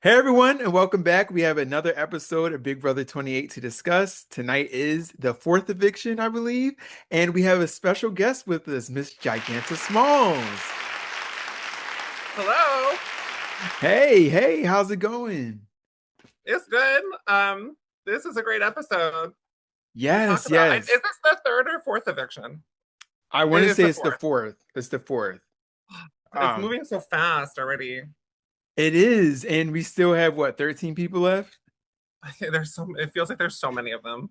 Hey everyone, and welcome back. We have another episode of Big Brother 28 to discuss. Tonight is the fourth eviction, I believe, and we have a special guest with us, Miss Giganta Smalls. Hello. Hey, how's it going? It's good. This is a great episode to talk Yes, about. Is yes. this the third or fourth eviction? I want It to is say the it's the fourth. fourth. It's the fourth. It's Um, moving so fast already. it is, and we still have what, 13 people left? It feels like there's so many of them.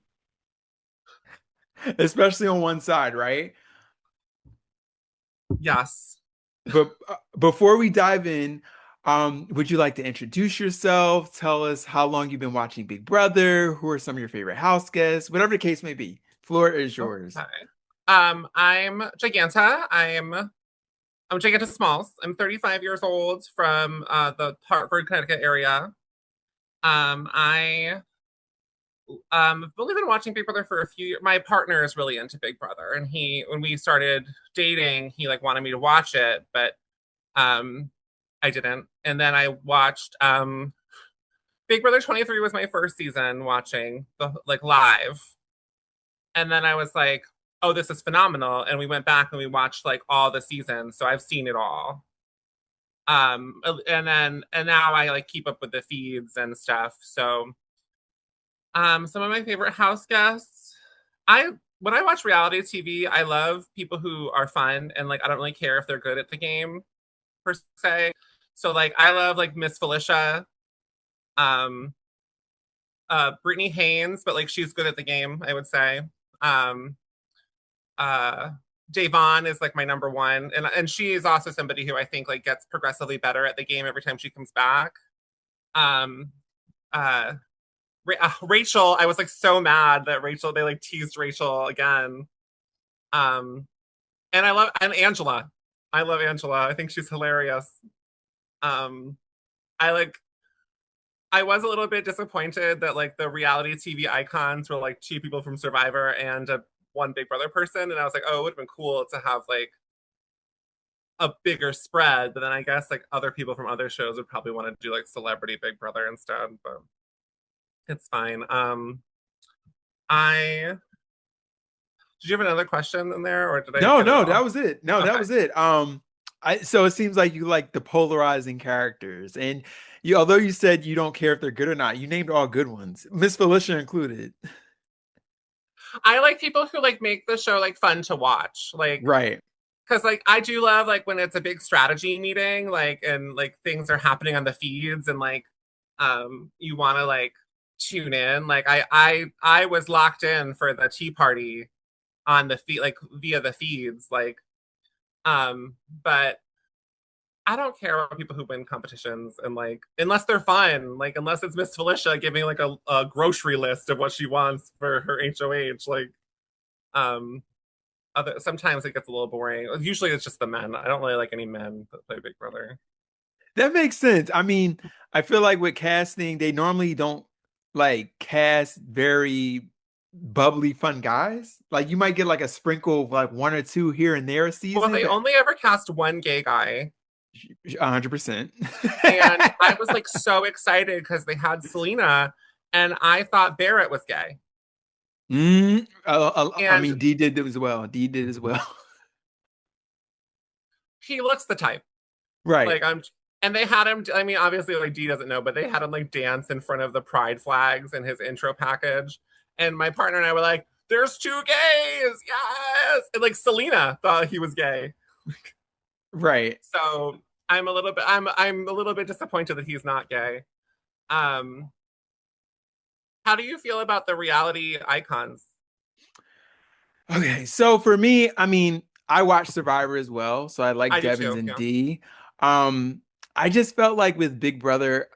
Especially on one side, right? Yes. But before we dive in, would you like to introduce yourself? Tell us how long you've been watching Big Brother, who are some of your favorite house guests, whatever the case may be. Floor is yours. Okay. I'm Giganta. I'm Giganta Smalls. I'm 35 years old from the Hartford, Connecticut area. I I've only been watching Big Brother for a few years. My partner is really into Big Brother, and when we started dating, he like wanted me to watch it, but um, I didn't. And then I watched Big Brother 23 was my first season watching the like live, and then I was like, oh, this is phenomenal, and we went back and we watched like all the seasons, so I've seen it all. And now I like keep up with the feeds and stuff. So some of my favorite house guests. I When I watch reality TV, I love people who are fun and like I don't really care if they're good at the game per se. So like I love like Miss Felicia, um, Brittany Haynes, but like she's good at the game, I would say. Um, uh, Davon is like my number one, and she is also somebody who I think like gets progressively better at the game every time she comes back. Um, uh, Rachel, I was like so mad that Rachel they like teased Rachel again. Um, and Angela. I love Angela. I think she's hilarious. Um, I like I was a little bit disappointed that like the reality TV icons were like two people from Survivor and one Big Brother person, and I was like, oh, it would have been cool to have like a bigger spread. But then I guess like other people from other shows would probably want to do like Celebrity Big Brother instead, but it's fine. I Did you have another question in there, or did I No, get it no, that all? was it. No, that Okay. was it. So it seems like you like the polarizing characters, and you, although you said you don't care if they're good or not, you named all good ones, Miss Felicia included. I like people who like make the show like fun to watch. Like Right. because like I do love like when it's a big strategy meeting, like and like things are happening on the feeds and like you want to like tune in. Like I was locked in for the tea party on the feed like via the feeds like but I don't care about people who win competitions and like unless they're fun, like unless it's Miss Felicia giving like a grocery list of what she wants for her HOH. Like um sometimes it gets a little boring. Usually it's just the men. I don't really like any men that play Big Brother. That makes sense. I mean, I feel like with casting, they normally don't like cast very bubbly, fun guys. Like you might get like a sprinkle of like one or two here and there a Well, season, they but only ever cast one gay guy. 100%. And I was like so excited because they had Selena and I thought Barrett was gay. I And mean, D did as well. D did as well. he looks the type. Right. Like I'm and they had him, I mean, obviously like D doesn't know, but they had him like dance in front of the pride flags in his intro package. And my partner and I were like, there's two gays, yes. And like Selena thought he was gay. Right. So I'm a little bit disappointed that he's not gay. Um, how do you feel about the reality icons? Okay. So for me, I mean, I watch Survivor as well. So I like I do Devins too. and Yeah. D. Um, I just felt like with Big Brother,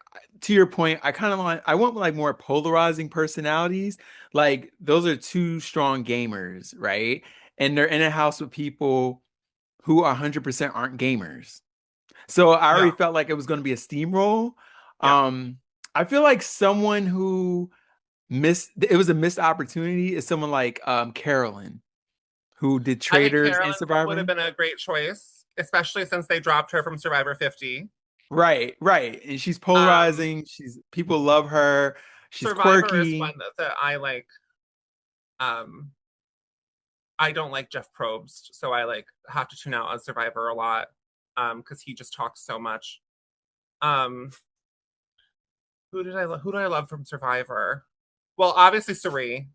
to your point, I kind of like I want like more polarizing personalities. Like those are two strong gamers, right? And they're in a house with people who 100% aren't gamers. So I already Yeah. felt like it was going to be a steamroll. Yeah. Um, I feel like someone who missed it was a missed opportunity is someone like Carolyn who did I think Traitors and Carolyn would have Survivor. been a great choice, especially since they dropped her from Survivor 50. Right, right. And she's Um, polarizing. She's people love her. She's Survivor is one quirky. that I like. Um, I don't like Jeff Probst, so I like have to tune out on Survivor a lot because he just talks so much. Um, who do I love from Survivor? Well, obviously Suri,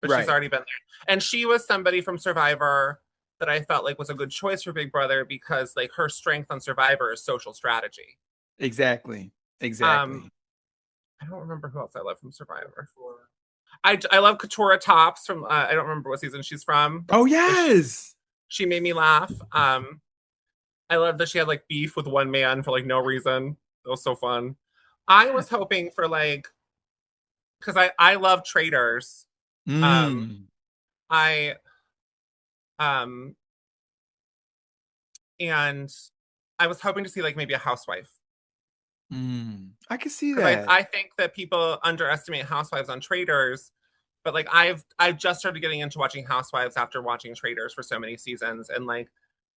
but she's Right. already been there. And she was somebody from Survivor that I felt like was a good choice for Big Brother because like her strength on Survivor is social strategy. Exactly. Um, Exactly. I don't remember who else I love from Survivor. I love Katora Tops from I don't remember what season she's from, Oh but yes. she made me laugh. I love that she had like beef with one man for like no reason. It was so fun. I was hoping for like because I love Traitors. Um, Mm. I um and I was hoping to see like maybe a housewife Mm. I can see because that. I think that people underestimate housewives on Traitors, but like I've just started getting into watching Housewives after watching Traitors for so many seasons, and like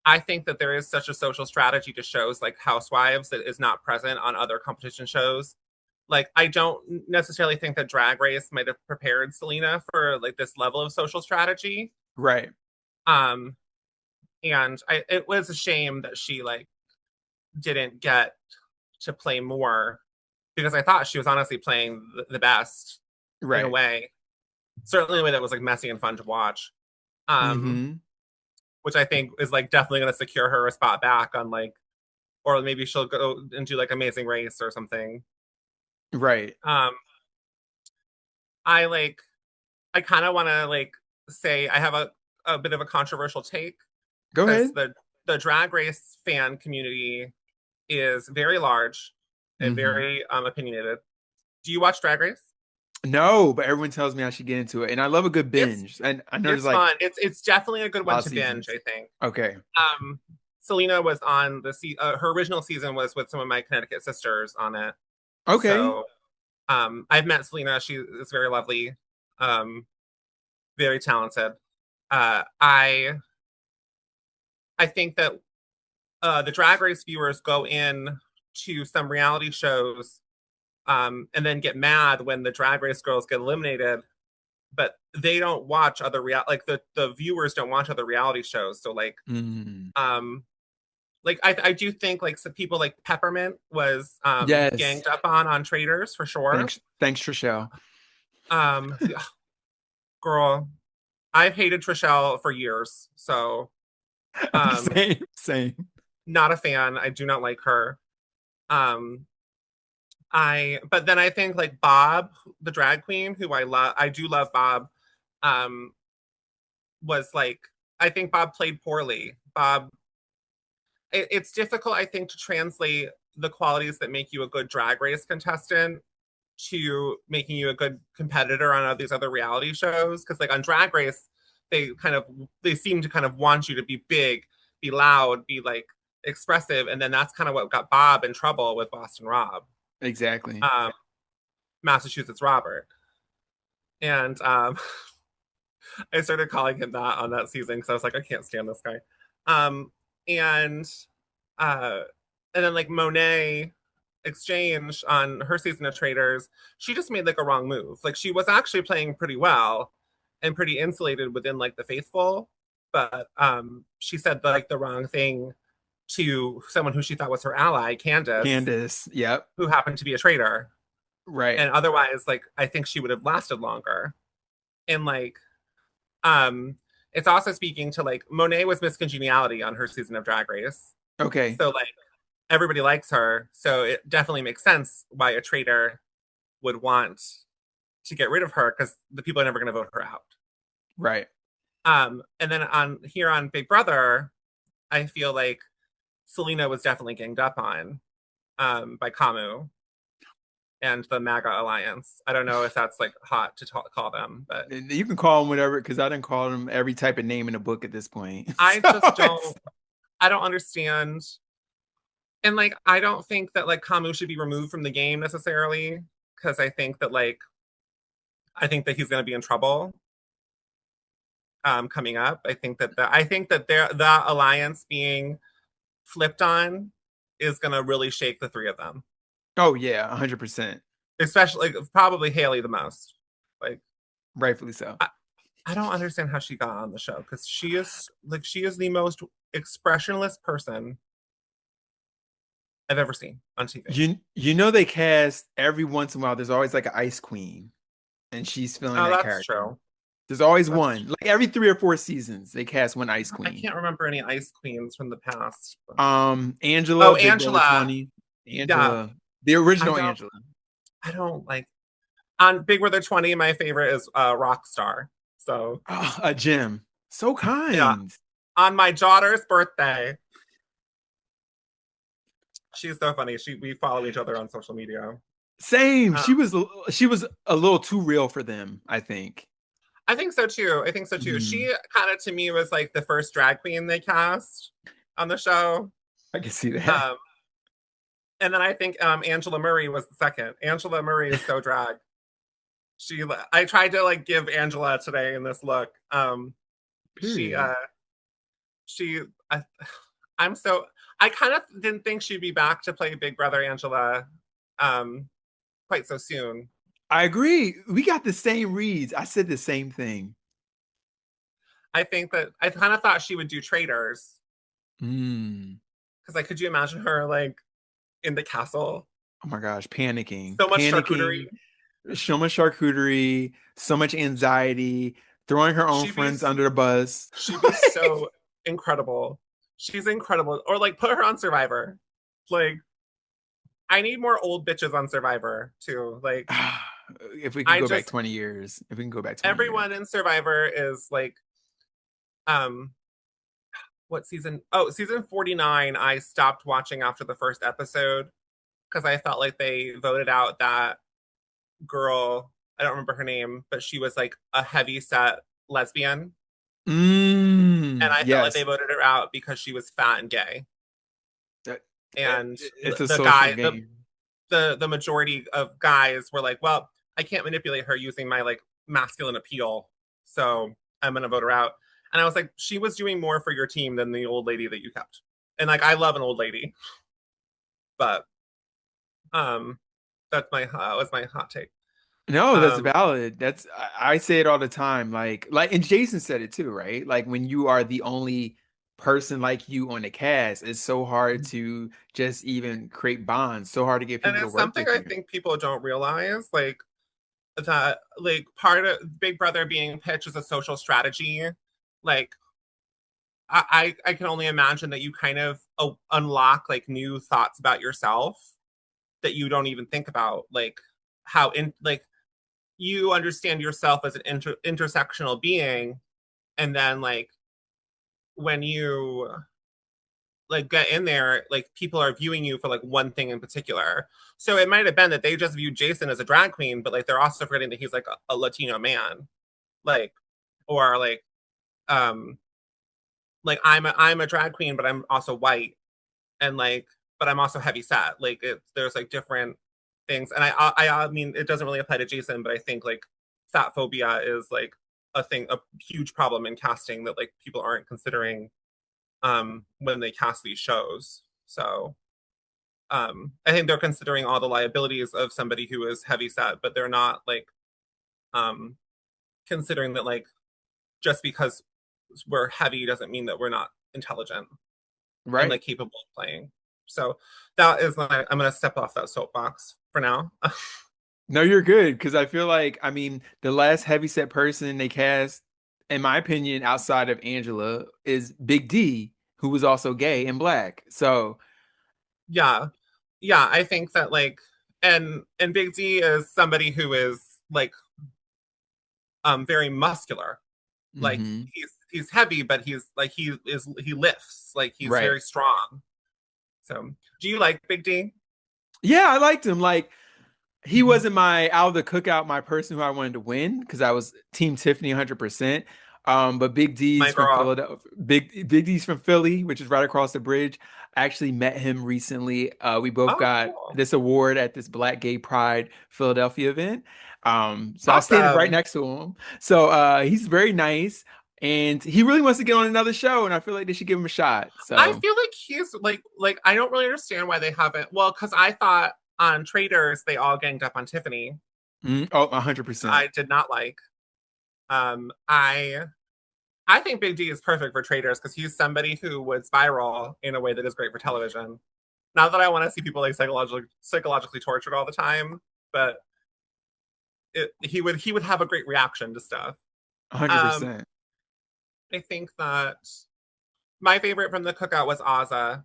I think that there is such a social strategy to shows like Housewives that is not present on other competition shows. Like I don't necessarily think that Drag Race might have prepared Selena for like this level of social strategy. Right. Um, and it was a shame that she like didn't get to play more because I thought she was honestly playing the best in a Right. way. Certainly a way that was like messy and fun to watch. Um, Mm-hmm. which I think is like definitely gonna secure her a spot back on like or maybe she'll go and do like Amazing Race or something. Right. Um, I like I kind of want to like say I have a bit of a controversial take Go because ahead. the drag race fan community is very large and Mm-hmm. very opinionated. Do you watch Drag Race? No, but everyone tells me I should get into it. And I love a good It's binge. And I know there's it's like fun. It's definitely a good a lot one of to binge. seasons. I think. Okay. Selena was on her original season was with some of my Connecticut sisters on it. Okay. So I've met Selena. She is very lovely, um, very talented. Uh, I I think that the Drag Race viewers go in to some reality shows and then get mad when the Drag Race girls get eliminated, but they don't watch other like the viewers don't watch other reality shows. So Mm. um, I do think like some people like Peppermint was Yes. ganged up on Traitors for sure. Thanks, Trishelle. Yeah, girl, I've hated Trishelle for years, so um, Same, same. not a fan. I do not like her. Um, but then I think like Bob, the drag queen, who I do love Bob, um, was like I think Bob played poorly. It's difficult, I think, to translate the qualities that make you a good drag race contestant to making you a good competitor on all these other reality shows. Because like on Drag Race, they seem to kind of want you to be big, be loud, be like expressive, and then that's kind of what got Bob in trouble with Boston Rob, Exactly. um, Massachusetts Robert, and I started calling him that on that season because I was like, I can't stand this guy, um, and uh, and then like Monet Exchange on her season of Traitors, she just made like a wrong move. Like she was actually playing pretty well and pretty insulated within like the faithful, but she said like the wrong thing to someone who she thought was her ally, Candace, Candace. Yep. who happened to be a traitor. Right. And otherwise, like I think she would have lasted longer. And like um it's also speaking to like Monet was Miss Congeniality on her season of Drag Race. Okay. So like everybody likes her. So it definitely makes sense why a traitor would want to get rid of her because the people are never going to vote her out. Right. And then on here on Big Brother, I feel like Selena was definitely ganged up on by Camus and the MAGA Alliance. I don't know if that's like hot to call them, but You can call them whatever because I didn't call them every type of name in the book at this point. I So just it's I don't understand. And like, I don't think that like Camus should be removed from the game necessarily because I think that he's going to be in trouble coming up. I think that the alliance being flipped on is gonna really shake the three of them. Oh yeah, 100%. Especially like, probably Haley the most. Like Rightfully so. I, I don't understand how she got on the show because she is the most expressionless person I've ever seen on TV. You know they cast every once in a while. There's always like an ice queen, and she's filling Oh, that that's character. true. There's always That's one. true. Like every 3 or 4 seasons, they cast one ice I queen. can't remember any ice queens from the past. Angela, Oh, Big Brother Angela. 20. Yeah, Angela, the I original don't Angela. I don't like on Big Brother 20, my favorite is Rockstar. So Oh, a gem. So yeah. kind. On my daughter's birthday, she's so funny. We follow each other on social media. Same. Uh, She was a little too real for them, I think. I think so too. I think so too. Mhm. She kind of to me was like the first drag queen they cast on the show. I can see that. Um, and then I think Angela Murray was the second. Angela Murray is so drag. I tried to like give Angela today in this look. She Period. she I, I'm so I kind of didn't think she'd be back to play Big Brother Angela um quite so soon. I agree. We got the same reads. I said the same thing. I think that I kind of thought she would do Traitors Mm. because like could you imagine her like in the castle? Oh my gosh, panicking, So much charcuterie. panicking, so much charcuterie, so much anxiety, throwing her own She'd be friends under the bus. she'd be so incredible. She's incredible. Or like put her on Survivor. Like I need more old bitches on Survivor too. Like If we can I go back just 20 years, if we can go back 20 years. everyone in Survivor is like um what season? Oh, season 49 I stopped watching after the first episode because I felt like they voted out that girl. I don't remember her name, but she was like a heavy set lesbian. And I felt like they Yes. voted her out because she was fat and gay. Uh, And It's a the social guy, game. the majority of guys were like, well, I can't manipulate her using my like masculine appeal. So I'm gonna vote her out. And I was like, she was doing more for your team than the old lady that you kept. And like I love an old lady, but um that was my hot take. No, that's Um valid. I say it all the time. And Jason said it too, right? Like when you are the only person like you on the cast, it's so hard to just even create bonds, so hard to get and people to it's work something with I you. think people don't realize, like that like part of Big Brother being pitched as a social strategy, like I can only imagine that you kind of unlock like new thoughts about yourself that you don't even think about, like how in like you understand yourself as an intersectional being, and then like when you like get in there, like people are viewing you for like one thing in particular. So it might have been that they just viewed Jason as a drag queen, but like they're also forgetting that he's like a Latino man, like or um I'm a drag queen, but I'm also white, and like but I'm also heavy set. Like there's like different things, and I mean it doesn't really apply to Jason, but I think like fat phobia is like a huge problem in casting that like people aren't considering when they cast these shows. So I think they're considering all the liabilities of somebody who is heavy set, but they're not like um considering that like just because we're heavy doesn't mean that we're not intelligent and Right. like capable of playing. So that is like I'm gonna step off that soapbox for now. No, you're good because I feel like the last heavyset person they cast, in my opinion, outside of Angela, is Big D, who was also gay and black. So, Yeah, yeah, I think that like and Big D is somebody who is like very muscular. Like mhm. he's heavy, but he lifts. Like he's Right. very strong. So do you like Big D? Yeah, I liked him. Like he Mhm. wasn't my out of the cookout, my person who I wanted to win because I was Team Tiffany 100%. But Big My D's from girl. Philadelphia, Big D's from Philly, which is right across the bridge. I actually met him recently. We both Oh, got cool. this award at this Black Gay Pride Philadelphia event. So I was standing right Awesome. next to him. So he's very nice. and he really wants to get on another show, and I feel like they should give him a shot. I So, feel like he's like I don't really understand why they haven't. Well, because I thought on Traitors they all ganged up on Tiffany. oh, 100%. I did not like. I think Big D is perfect for Traitors because he's somebody who would spiral in a way that is great for television. Not that I want to see people like psychologically tortured all the time, but he would have a great reaction to stuff. Um, 100%. I think that my favorite from the cookout was Ozza.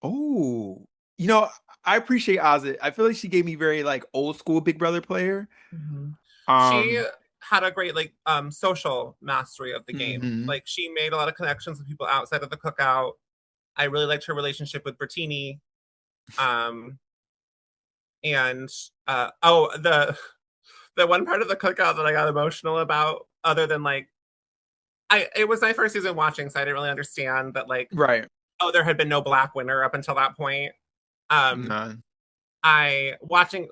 Oh, you know, I appreciate Ozzy. I feel like she gave me very like old school Big Brother player. Mhm. She Um, had a great like social mastery of the game. mhm. Like she made a lot of connections with people outside of the cookout. I really liked her relationship with Bertini. Um, and the one part of the cookout that I got emotional about, other than like it was my first season watching, so I didn't really understand that like Right. there had been no black winner up until that point. Um, None. I watching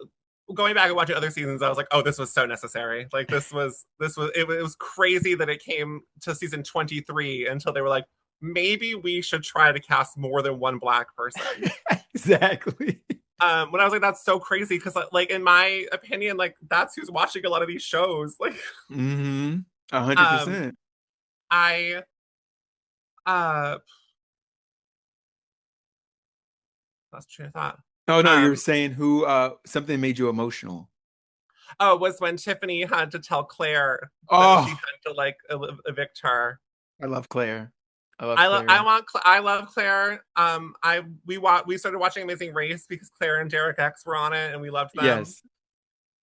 going back and watching other seasons, I was like, oh, this was so necessary. Like it was crazy that it came to season 23 until they were like, maybe we should try to cast more than one black person. Exactly. When I was like, that's so crazy because like in my opinion, like that's who's watching a lot of these shows. Like, Mm-hmm. A hundred um, percent. I uh lost train of thought. Oh no, you're Um, saying who something made you emotional. oh, was when Tiffany had to tell Claire that she Oh, had to like evict her. I love Claire. I love Claire. I love Claire. We started watching Amazing Race because Claire and Derek X were on it and we loved them. Yes.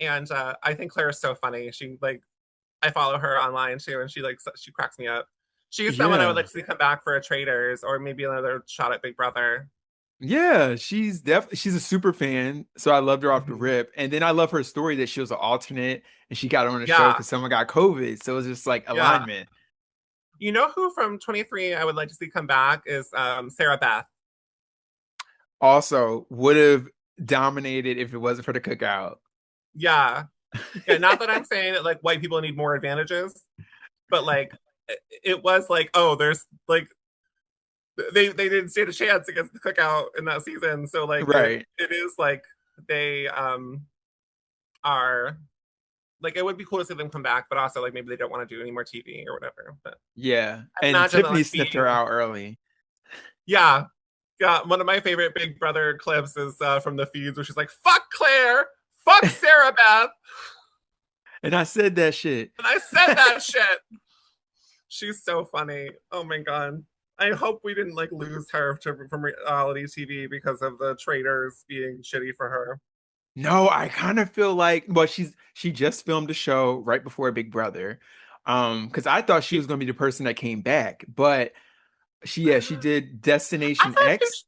And I think Claire is so funny. She like I follow her online too, and she cracks me up. She's someone I would Yeah. like to see come back for a Traitors or maybe another shot at Big Brother. Yeah, she's a super fan, so I loved her off the Mhm. rip. And then I love her story that she was an alternate and she got on the show Yeah, because someone got COVID. So it was just like yeah. alignment. You know who from 23 I would like to see come back is Sarah Beth. Also, would have dominated if it wasn't for the cookout. Yeah, yeah. Not that I'm saying that like white people need more advantages, but like it was like oh, there's like they didn't stand a chance against the cookout in that season. So like Right. it is like they are like it would be cool to see them come back, but also like maybe they don't want to do any more TV or whatever. But Yeah. I And imagine that Tiffany like snipped her being out early. yeah. Yeah, one of my favorite Big Brother clips is from the feeds where she's like, "Fuck Claire, fuck Sarah Beth," And I said that shit. and I said that shit. She's so funny. Oh my god. I hope we didn't like lose her from reality TV because of the Traitors being shitty for her. No, I kind of feel like well, she just filmed a show right before Big Brother. Because I thought she She, was gonna be the person that came back, but she did I Destination thought she. X.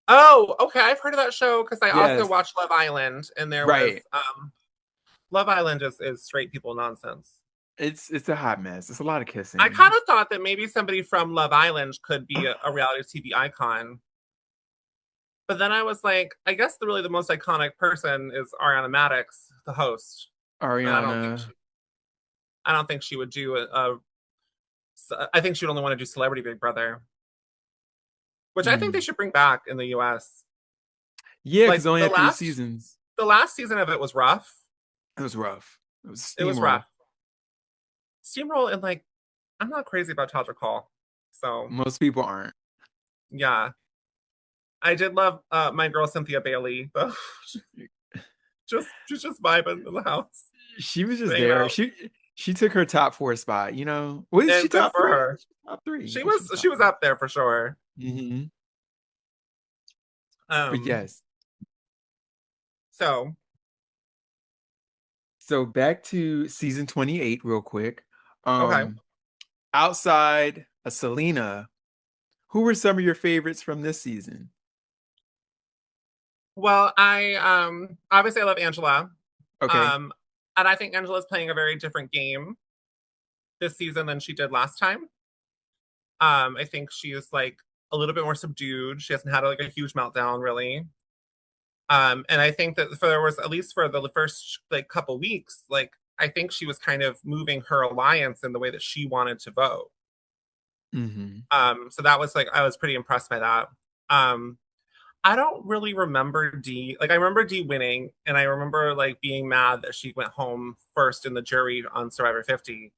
Oh, okay. I've heard of that show because I also Yes, watched Love Island, and there was right. Love Island is straight people nonsense. It's a hot mess. It's a lot of I kind kissing. of thought that maybe somebody from Love Island could be a reality TV icon. But then I was like, I guess the most iconic person is Ariana Madix, the host, and Ariana. I don't think she would do I think she would only want to do Celebrity Big Brother, which I think they Mm. should bring back in the U.S. Yeah, because Like it only had 3 seasons. the last season of it was rough. It was rough. It was a It was steamroll. rough. Steamroll and like I'm not crazy about Todrick Hall, so Most people aren't. yeah, I did love my girl Cynthia Bailey though. She's just vibing in the house, She was just hanging there. out, She took her top 4 spot, you know. Was she and good top for 3? her. Top 3. She Yeah, she was was top she was 3. up there for sure. Hmm. But Um, yes. so So back to season 28 real quick. okay. Um outside of Selena, who were some of your favorites from this season? Well, I obviously I love Angela. Okay. Um, and I think Angela's playing a very different game this season than she did last time. I think she is like a little bit more subdued. She hasn't had like a huge meltdown really. And I think that for there was at least for the first like couple weeks, like I think she was kind of moving her alliance in the way that she wanted to vote. Hmm. So that was like I was pretty impressed by that. Um, I don't really remember D. Like I remember D winning, and I remember like being mad that she went home first in the jury on Survivor 50.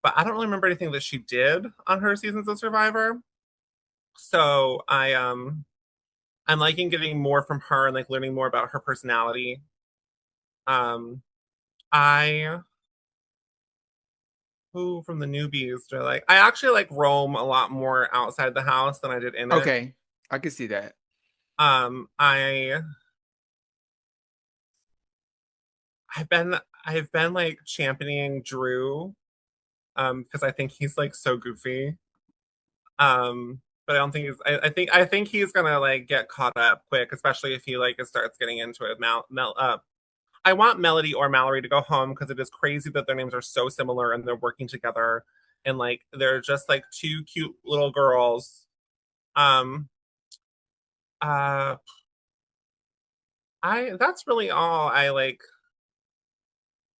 But I don't really remember anything that she did on her seasons of Survivor. So I'm liking getting more from her and like learning more about her personality. Um, I who from the newbies do I like? I actually like roam a lot more outside the house than I did in it. Okay, I can see that. I I've been I've been like championing Drew because I think he's like so goofy. But I don't think I think he's gonna like get caught up quick, especially if he like starts getting into it. I want Melody or Mallory to go home because it is crazy that their names are so similar and they're working together and like they're just like two cute little girls. Um, uh, I that's really all I like.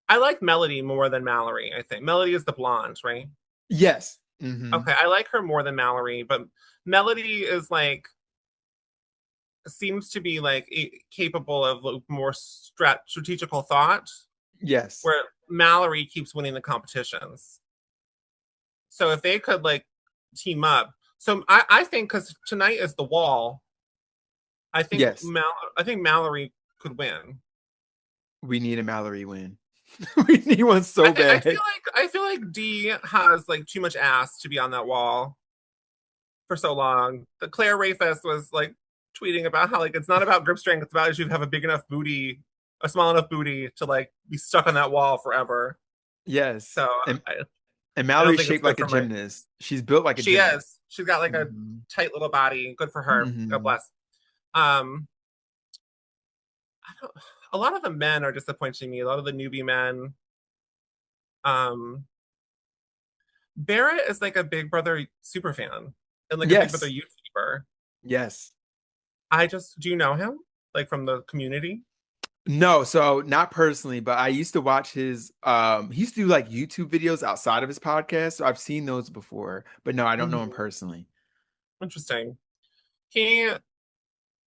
I like Melody more than Mallory. I think Melody is the blonde, right? Yes. Hmm. Okay, I like her more than Mallory, but Melody is like seems to be like capable of like, more strategical thought, Yes. where Mallory keeps winning the competitions. So if they could like team up, so I think because tonight is the wall, Yes. I think Mallory could win. We need a Mallory win. We need one so bad. I feel like D has like too much ass to be on that wall for so long. The Claire Rayfest was like tweeting about how like it's not about grip strength, it's about if you have a big enough booty, a small enough booty to like be stuck on that wall forever. Yes. So And I, and I don't Mallory's think it's shaped good like a for my. gymnast. She's built like a She gymnast. is. She's got like a Hmm. tight little body. Good for her. God Hmm. bless. Um, I don't, a lot of the men are disappointing me. A lot of the newbie men. Um, Barrett is like a Big Brother super fan and like a Big Brother Yes. YouTuber. Yes. I just do you know him like from the community? No, so not personally, but I used to watch his he used to do like YouTube videos outside of his podcast. So I've seen those before, but no, I don't know him Mhm. personally. Interesting. He,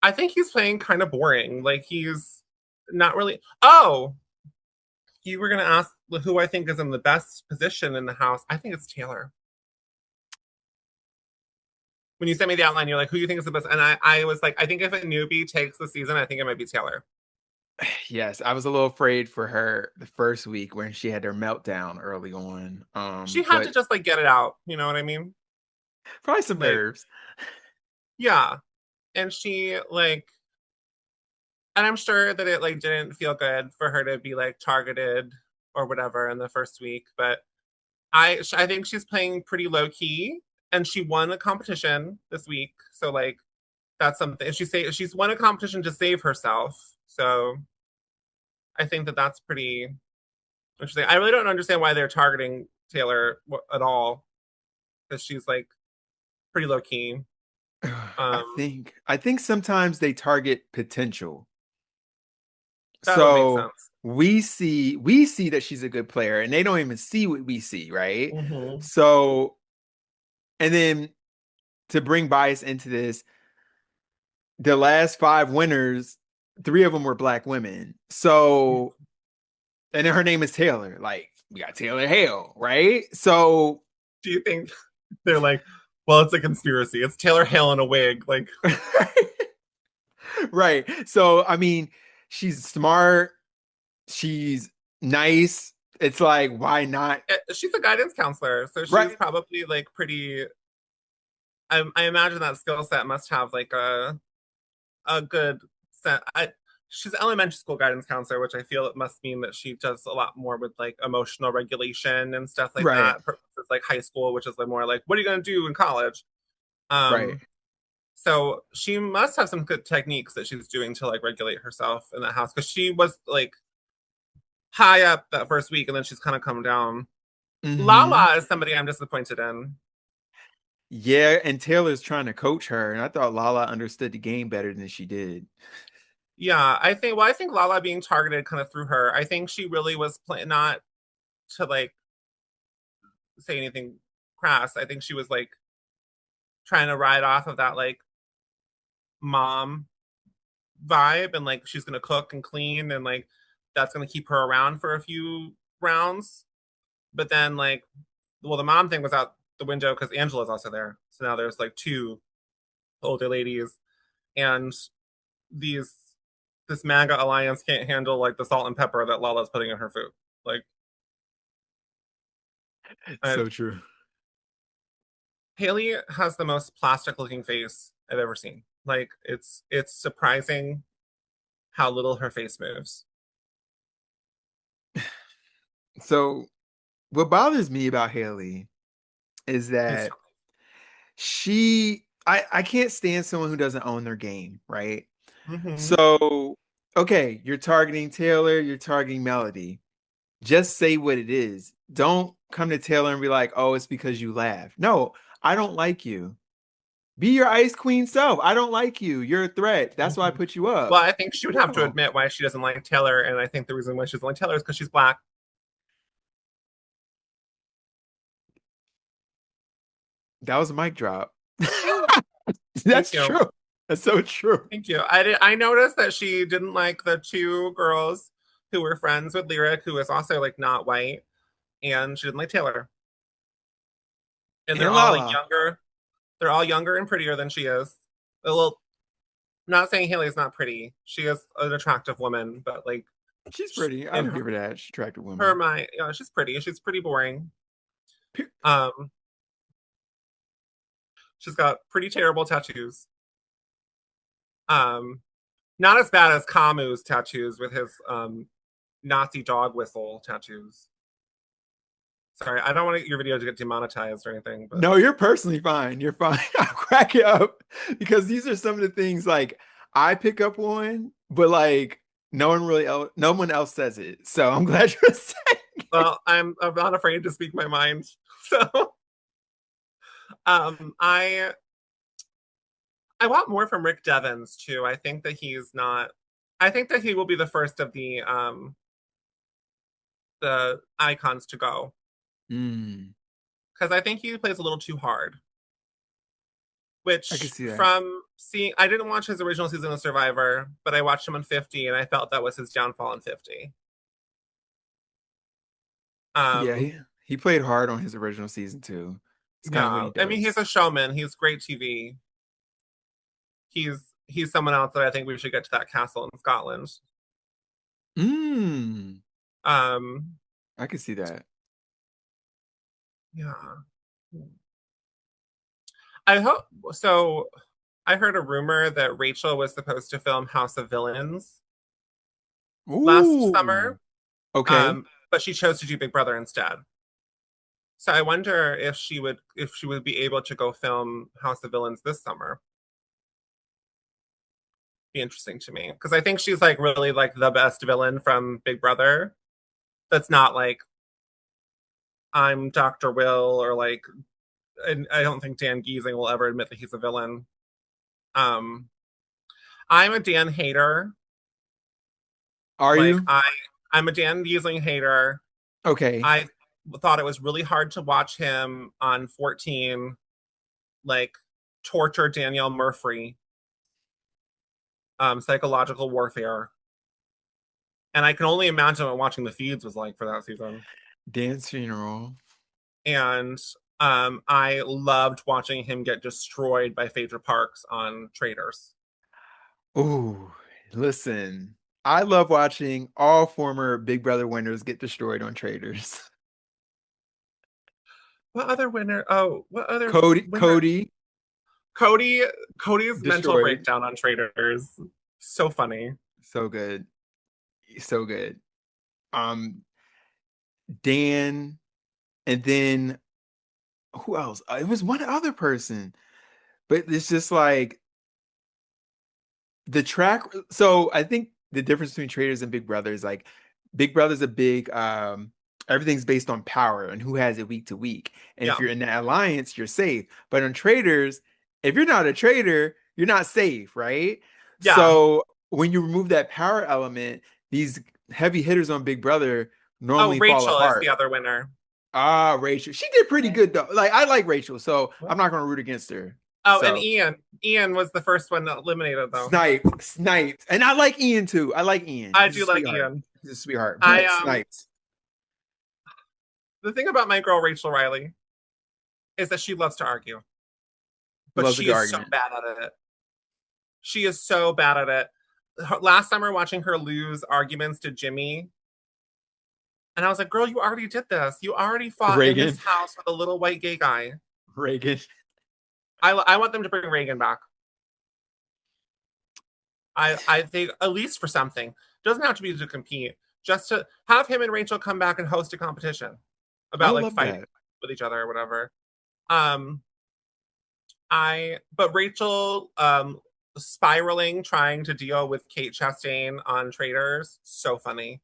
I think he's playing kind of boring. Like he's not really. Oh, you were gonna ask who I think is in the best position in the house. I think it's Taylor. When you sent me the outline, you're like, who do you think is the best? And I was like, I think if a newbie takes the season, I think it might be Taylor. Yes, I was a little afraid for her the first week when she had her meltdown early on. She had to But just like get it out. You know what I mean? probably some Like, nerves. yeah. And she like, and I'm sure that it like didn't feel good for her to be like targeted or whatever in the first week, but I think she's playing pretty low key, and she won a competition this week. So like that's something. She's won a competition to save herself. So I think that that's pretty interesting. I really don't understand why they're targeting Taylor at all because she's like pretty low key. Um, I think sometimes they target potential. that would make So sense. we see that she's a good player and they don't even see what we see, right? Hmm. So and then to bring bias into this, the last five winners, three of them were black women. So and then her name is Taylor. Like we got Taylor Hale, right? So Do you think they're like, well, it's a conspiracy. It's Taylor Hale in a wig. Like right. So I mean, she's smart, she's nice. It's like, why not? she's a guidance counselor, so she's Right. probably like pretty. I imagine that skill set must have like a good set. She's an elementary school guidance counselor, which I feel it must mean that she does a lot more with like emotional regulation and stuff like Right. that. It's like high school, which is like more like, what are you going to do in college? Right. Um, so she must have some good techniques that she's doing to like regulate herself in that house because she was like high up that first week and then she's kind of come down. Hmm. Lala is somebody I'm disappointed in. Yeah, and Taylor's trying to coach her, and I thought Lala understood the game better than she did. Yeah, I think Lala being targeted kind of through her. I think she really was not. to like say anything crass. I think she was like trying to ride off of that like mom vibe, and like she's gonna cook and clean, and like that's gonna keep her around for a few rounds. But then like, well, the mom thing was out the window because Angela's also there. So now there's like two older ladies, and these this MAGA alliance can't handle like the salt and pepper that Lala's putting in her food. Like, I, So true. Haley has the most plastic looking face I've ever seen. Like, it's surprising how little her face moves. So what bothers me about Haley is It's, that I can't stand someone who doesn't own their game, right? mm-hmm. So, okay, you're targeting Taylor, you're targeting Melody. Just say what it is. Don't come to Taylor and be like, "Oh, it's because you laugh." No, I don't like you. Be your ice queen self. I don't like you. You're a threat. That's why I Mm-hmm. put you Well, up. I think she would have to No. admit why she doesn't like Taylor, and I think the reason why she doesn't like Taylor is because she's black. That was a mic drop. Thank That's you. true. That's so true. Thank you. I noticed that she didn't like the two girls who were friends with Lyric, who is also like not white, and she didn't like Taylor. And they're And all like Lala. younger. They're all younger and prettier than she is. A little. I'm not saying Haley's not pretty. She is an attractive woman, but like She's pretty. I in would give her that. She's an attractive her woman. mind, you know, she's pretty. She's pretty boring. Pe- Um, she's got pretty terrible tattoos. Um, not as bad as Kamu's tattoos with his Nazi dog whistle tattoos. Sorry, I don't want your video to get demonetized or anything, but No, you're personally fine. You're fine. I'll crack it up because these are some of the things like I pick up on, but like no one else says it. So I'm glad you're saying. well, I'm not afraid to speak my mind. So I want more from Rick Devens too. I think that he's not. I think that he will be the first of the icons to go Mm, because I think he plays a little too hard. I can Which see that. from seeing, I didn't watch his original season of Survivor, but I watched him on 50, and I felt that was his downfall on 50. Yeah, Um, he played hard on his original season too. It's kind of what yeah, he I mean he's does. a showman. He's great TV. He's someone else that I think we should get to that castle in Scotland. Mm, Um, I can see that. yeah. I hope so. I heard a rumor that Rachel was supposed to film House of Villains last Ooh. summer, Okay. but she chose to do Big Brother instead. So I wonder if she would be able to go film House of Villains this summer. Be interesting to me because I think she's like really like the best villain from Big Brother. That's not like I'm Dr. Will or like, and I don't think Dan Giesing will ever admit that he's a villain. Um, I'm a Dan hater. Are Like you? I'm a Dan Giesling hater. Okay. I thought it was really hard to watch him on 14, like torture Danielle Murphy, psychological warfare. And I can only imagine what watching the feeds was like for that season. Dance funeral. And I loved watching him get destroyed by Phaedra Parks on Traitors. Ooh, listen. I love watching all former Big Brother winners get destroyed on Traitors. What other winner? Oh, what other Cody, winner? Cody Cody. Cody's mental destroyed. breakdown on Traitors. So funny. So good. So good. Um, Dan, and then who else? It was one other person, but it's just like the track. So I think the difference between Traitors and Big Brother is like Big Brother's a big everything's based on power and who has it week to week. And if Yeah. you're in that alliance, you're safe. But on Traitors, if you're not a traitor, you're not safe, right? Yeah. So when you remove that power element, these heavy hitters on Big Brother Oh, normally fall Rachel is the apart. other winner. Ah, Rachel. She did pretty Right. good though. Like I like Rachel, so I'm not gonna root against her. Oh, and So Ian. Ian was the first one eliminated, though. sniped. And I like Ian too. I like Ian. I He's a do like sweetheart. Ian. He's a sweetheart, I but sniped. The thing about my girl Rachel Riley is that she loves to argue, but Loves a she good is so argument. bad at it. She is so bad at it. Last summer, watching her lose arguments to Jimmy, and I was like, "Girl, you already did this. You already fought in his Reagan. house with a little white gay guy." Reagan. I want them to bring Reagan back. I think at least for something. Doesn't have to be to compete. Just to have him and Rachel come back and host a competition I about would like love fighting that. with each other or whatever. Um, but Rachel spiraling trying to deal with Kate Chastain on Traitors, so funny.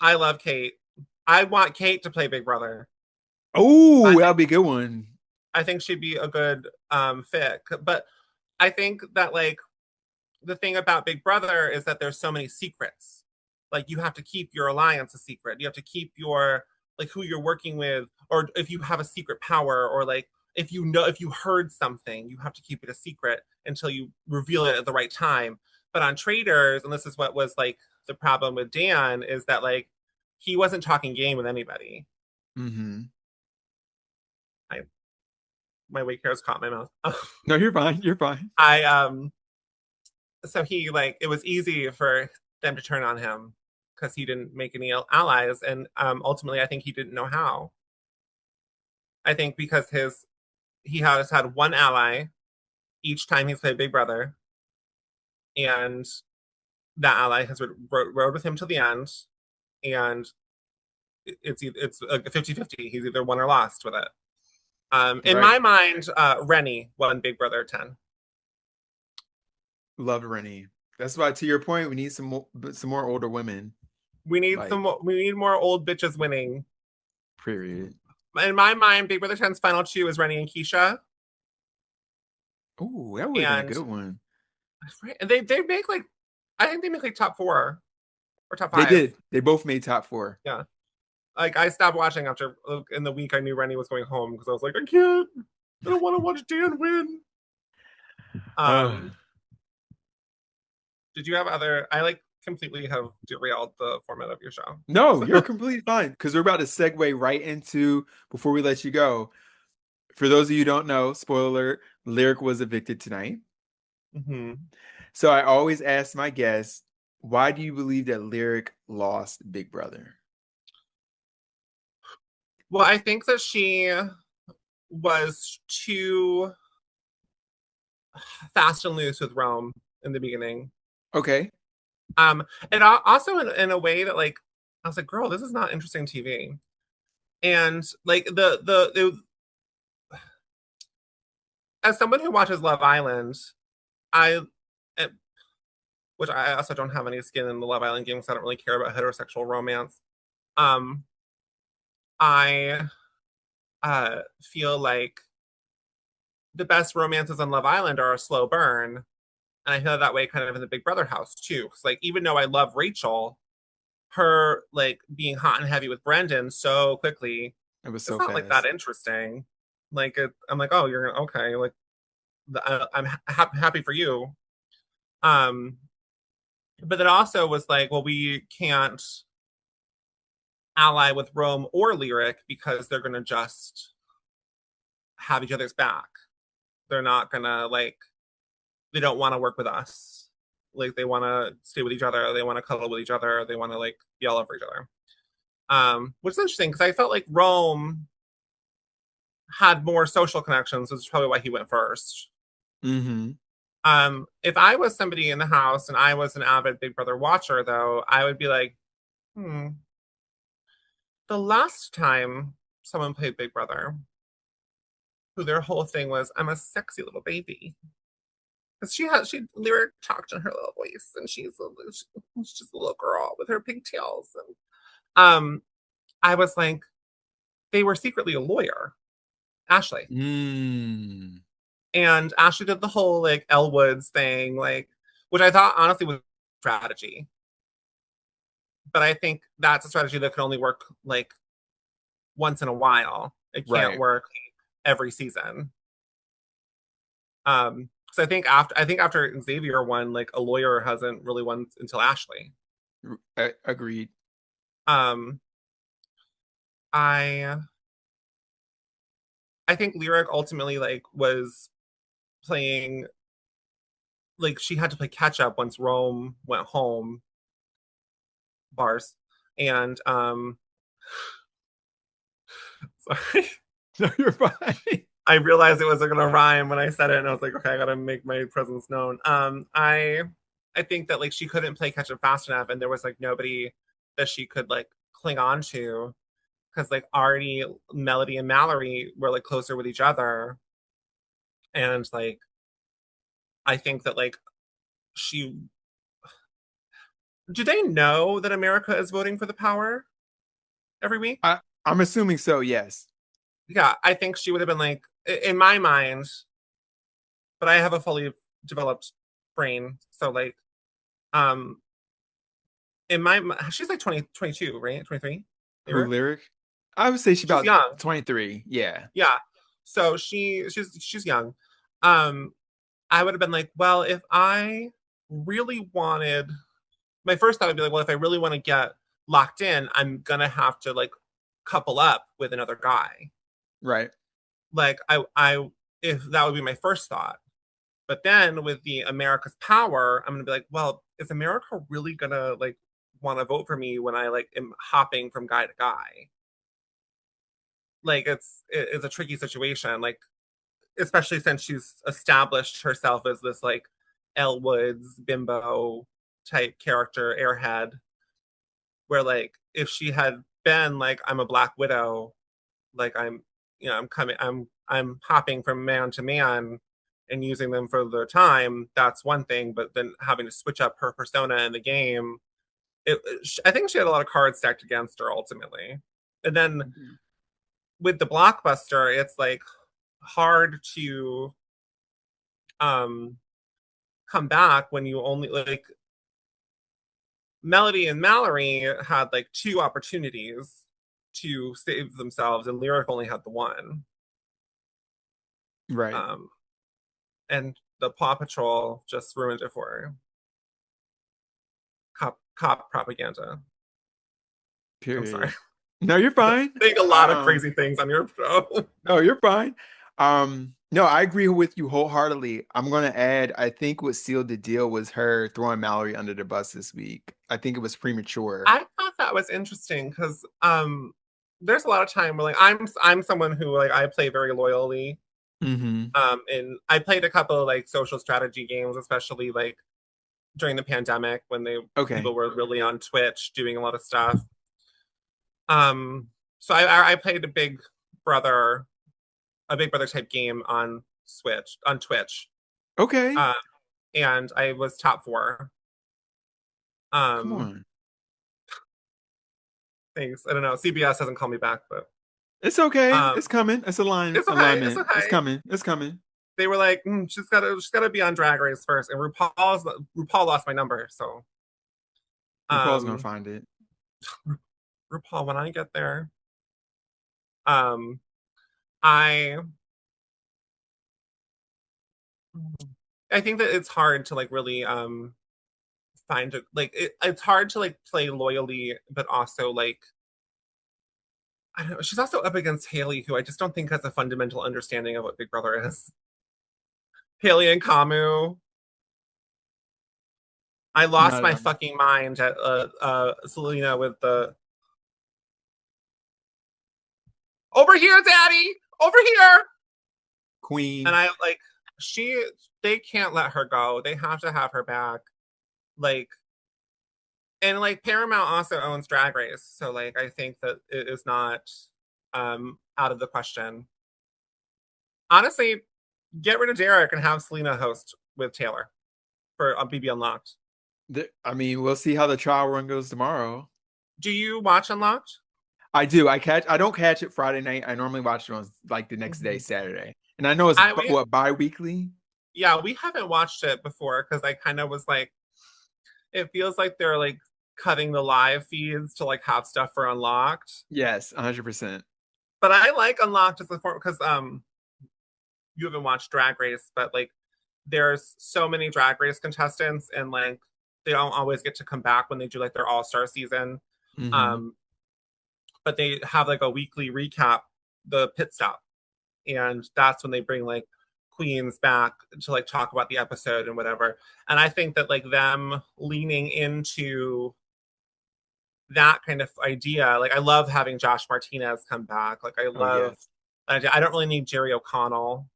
I love Kate. I want Kate to play Big Brother. I Oh, think that'll be a good one. I think she'd be a good fit. But I think that like the thing about Big Brother is that there's so many secrets. Like you have to keep your alliance a secret. You have to keep your like who you're working with, or if you have a secret power, or like if you heard something, you have to keep it a secret until you reveal it at the right time. But on Traders, and this is what was like the problem with Dan, is that like he wasn't talking game with anybody. Hmm. I My wake hairs caught my mouth. No, you're fine. You're fine. I So he like it was easy for them to turn on him because he didn't make any allies, and ultimately I think he didn't know how. I think because his he has had one ally each time he's played Big Brother, and that ally has rode with him to the end, and it's like a 50-50. He's either won or lost with it. In Right. my mind, Rennie won Big Brother 10. Love Rennie. That's why, to your point, we need some more older women. Like, We need more old bitches winning. period. In my mind, Big Brother 10's final two is Rennie and Keisha. Oh, that would have been a And good one. they make like I think they make like top four or top They five. did. They both made top four. Yeah. Like I stopped watching after in the week I knew Rennie was going home because I was like, I can't. I don't want to watch Dan win. Uh, Um, did you have other? I like completely have derailed the format of your show. no, So, you're completely fine because we're about to segue right into before we let you go. For those of you who don't know, spoiler alert, Lyric was evicted tonight. mhm. So I always ask my guests, why do you believe that Lyric lost Big Brother? Well, I think that she was too fast and loose with Rome in the beginning. Okay. Um, and also in a way that like I was like, girl, this is not interesting TV. And like as someone who watches Love Island, I eh, which I also don't have any skin in the Love Island game because I don't really care about heterosexual romance. Um, I feel like the best romances on Love Island are a slow burn, and I feel that way kind of in the Big Brother house too. Because like even though I love Rachel, her like being hot and heavy with Brendan so quickly, It was it's so not like that fast. interesting. I'm like, oh, you're okay. Like I'm happy for you. Um, but it also was like, well, we can't ally with Rome or Lyric because they're gonna just have each other's back. They're not gonna like they don't want to work with us. Like they want to stay with each other. They want to cuddle with each other. They want to like yell over each other. Which is interesting because I felt like Rome had more social connections, which is probably why he went first. Mm-hmm. If I was somebody in the house and I was an avid Big Brother watcher, though, I would be like, the last time someone played Big Brother, who their whole thing was, I'm a sexy little baby. Because she lyric talked in her little voice, and she's just a little girl with her pigtails. And I was like, they were secretly a lawyer, Ashley, Mm. and Ashley did the whole like Elle Woods thing, like which I thought honestly was strategy but I think that's a strategy that can only work like once in a while. It can't Right. work every season. So I think after Xavier won, like a lawyer hasn't really won until Ashley. Agreed. Um, I I think Lyric ultimately like was playing like she had to play catch up once Rome went home bars. And sorry. No, you're fine. I realized it wasn't gonna rhyme when I said it, and I was like, okay, I gotta make my presence known. I think that like she couldn't play catch up fast enough, and there was like nobody that she could like cling on to because like already Melody and Mallory were like closer with each other, and like I think that like she do they know that America is voting for the power every week? I'm assuming so, yes. Yeah, I think she would have been like in my mind, but I have a fully developed brain, so like um in my she's like 20, 22, right? 23. Who Lyric. lyric? I would say she's She's about young. 23. Yeah. Yeah. So she's young. Um I would have been like, well, if I really wanted my first thought would be like, well, if I really want to get locked in, I'm gonna have to like couple up with another guy. Right. Like I if that would be my first thought. But then with the America's Power, I'm gonna be like, well, is America really gonna like want to vote for me when I like am hopping from guy to guy? Like it's a tricky situation. Like especially since she's established herself as this like Elle Woods bimbo type character, airhead, where like if she had been like I'm a Black Widow, like I'm I'm coming I'm hopping from man to man and using them for their time, that's one thing, but then having to switch up her persona in the game, I think she had a lot of cards stacked against her ultimately. And then with the blockbuster, it's like hard to um come back when you only like Melody and Mallory had like two opportunities to save themselves, and Lyric only had the one. Right. Um, and the Paw Patrol just ruined it for her. Cop propaganda. I'm sorry. Period. No, you're fine. Saying a lot of crazy things on your show. No, you're fine. No, I agree with you wholeheartedly. I'm gonna add, I think what sealed the deal was her throwing Mallory under the bus this week. I think it was premature. I thought that was interesting because there's a lot of time where like I'm someone who like I play very loyally. Hmm. And I played a couple of like social strategy games, especially like during the pandemic when they Okay. people were really on Twitch doing a lot of stuff. So I played brother a big brother type game on Twitch. Okay. Uh, and I was top four. Come Um, on. thanks. I don't know. CBS hasn't called me back, but It's okay. um, It's coming. It's it's okay. It's alignment. It's okay. coming. It's coming. They were like, she's gotta be on Drag Race first, and RuPaul lost my number, so RuPaul's gonna um, find it. RuPaul when I get there, um, I I think that it's hard to like really find it like it's hard to like play loyally, but also like I don't know. She's also up against Haley, who I just don't think has a fundamental understanding of what Big Brother is. Haley and Camus. I lost Not at my all. fucking mind at Selena with the over here, daddy, over here. And Queen. I like she they can't let her go. They have to have her back. Like and like Paramount also owns Drag Race. So like I think that it is not out of the question. Honestly, get rid of Derek and have Selena host with Taylor for BB Unlocked. I mean, we'll see how the trial run goes tomorrow. Do you watch Unlocked? I do. I don't catch it Friday night. I normally watch it on like the next day, Mhm. Saturday. And I know it's I we what bi-weekly. yeah, we haven't watched it before because I kind of was like, it feels like they're like cutting the live feeds to like have stuff for Unlocked. Yes, 100%. But I like Unlocked as a form because you haven't watched Drag Race, but like there's so many Drag Race contestants and like they don't always get to come back when they do like their all-star season. Hmm. Um, but they have like a weekly recap, the pit stop. And that's when they bring like queens back to like talk about the episode and whatever. And I think that like them leaning into that kind of idea, like I love having Josh Martinez come back. Like Oh, yes. I don't really need Jerry O'Connell.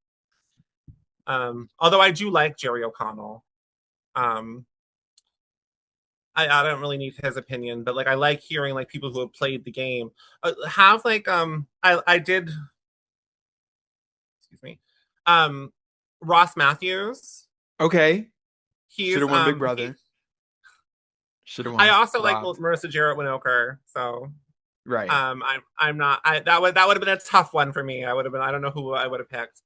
Although I do like Jerry O'Connell. Um, I don't really need his opinion, but like I like hearing like people who have played the game have like I did, excuse me, um Ross Matthews. Okay. Should He's have won Big he Brother. Should have I won. also like Robbed. Marissa Jarrett Winokur, so Right. I'm not I that would have been a tough one for me. I would have been I don't know who I would have picked.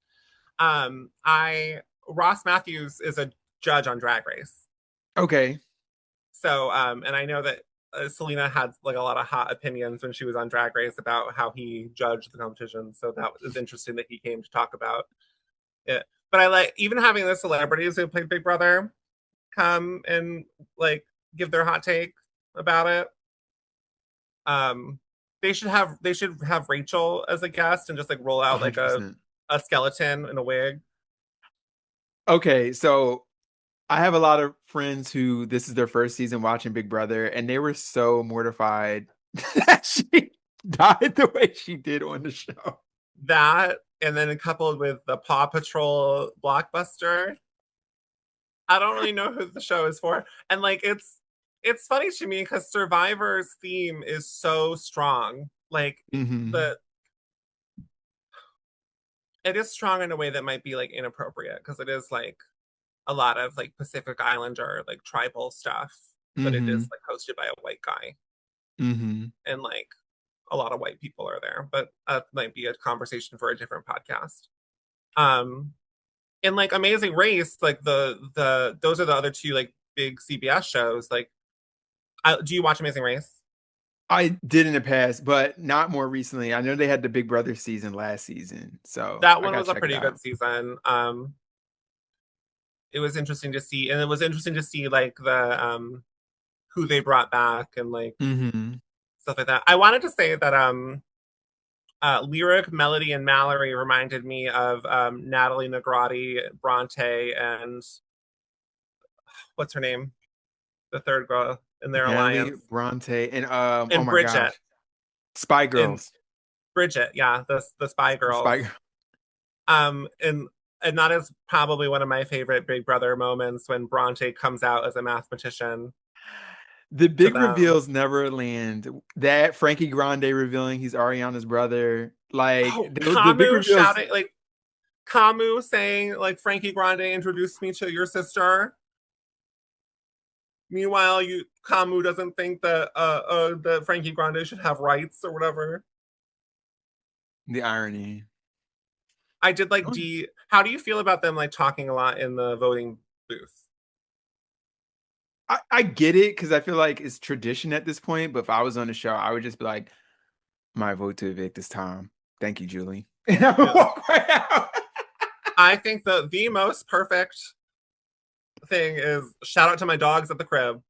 I Ross Matthews is a judge on Drag Race. Okay. So, and I know that Selena had like a lot of hot opinions when she was on Drag Race about how he judged the competition. So that was interesting that he came to talk about it. But I like even having the celebrities who played Big Brother come and like give their hot take about it. Um, they should have Rachel as a guest and just like roll out like 100%. a skeleton in a wig. Okay, so I have a lot of friends who this is their first season watching Big Brother, and they were so mortified that she died the way she did on the show. That and then coupled with the Paw Patrol blockbuster. I don't really know who the show is for. And like it's funny to me because Survivor's theme is so strong. Like Hmm. the it is strong in a way that might be like inappropriate because it is like a lot of like Pacific Islander like tribal stuff, but it is Hmm. like hosted by a white guy Hmm. and like a lot of white people are there. But that might be a conversation for a different podcast. Um in like Amazing Race, like the those are the other two like big CBS shows. Like, do you watch Amazing Race? I did in the past, but not more recently. I know they had the Big Brother season last season, so That I one gotta was a check it pretty good out. season. It was interesting to see, and it was interesting to see like the who they brought back and like Hmm. stuff like that. I wanted to say that Lyric, Melody, and Mallory reminded me of Natalie Negrotti, Bronte, and what's her name, the third girl in their Natalie alliance, Bronte and oh and my Bridget, gosh, Spy and Girls. Bridget, yeah, the Spy Spy Girls. Girl. Um, and and that is probably one of my favorite Big Brother moments when Bronte comes out as a mathematician The to big them. reveals never land. That Frankie Grande revealing he's Ariana's brother, like Oh, the big Camus reveals. shouting like Camus saying like Frankie Grande introduced me to your sister. Meanwhile, you Camus doesn't think that Frankie Grande should have rights or whatever. The irony. I did like D. How do you feel about them like talking a lot in the voting booth? I get it because I feel like it's tradition at this point. But if I was on the show, I would just be like, "My vote to evict this time. Thank you, Julie," and I would Yeah. walk right out. I think the most perfect thing is shout out to my dogs at the crib.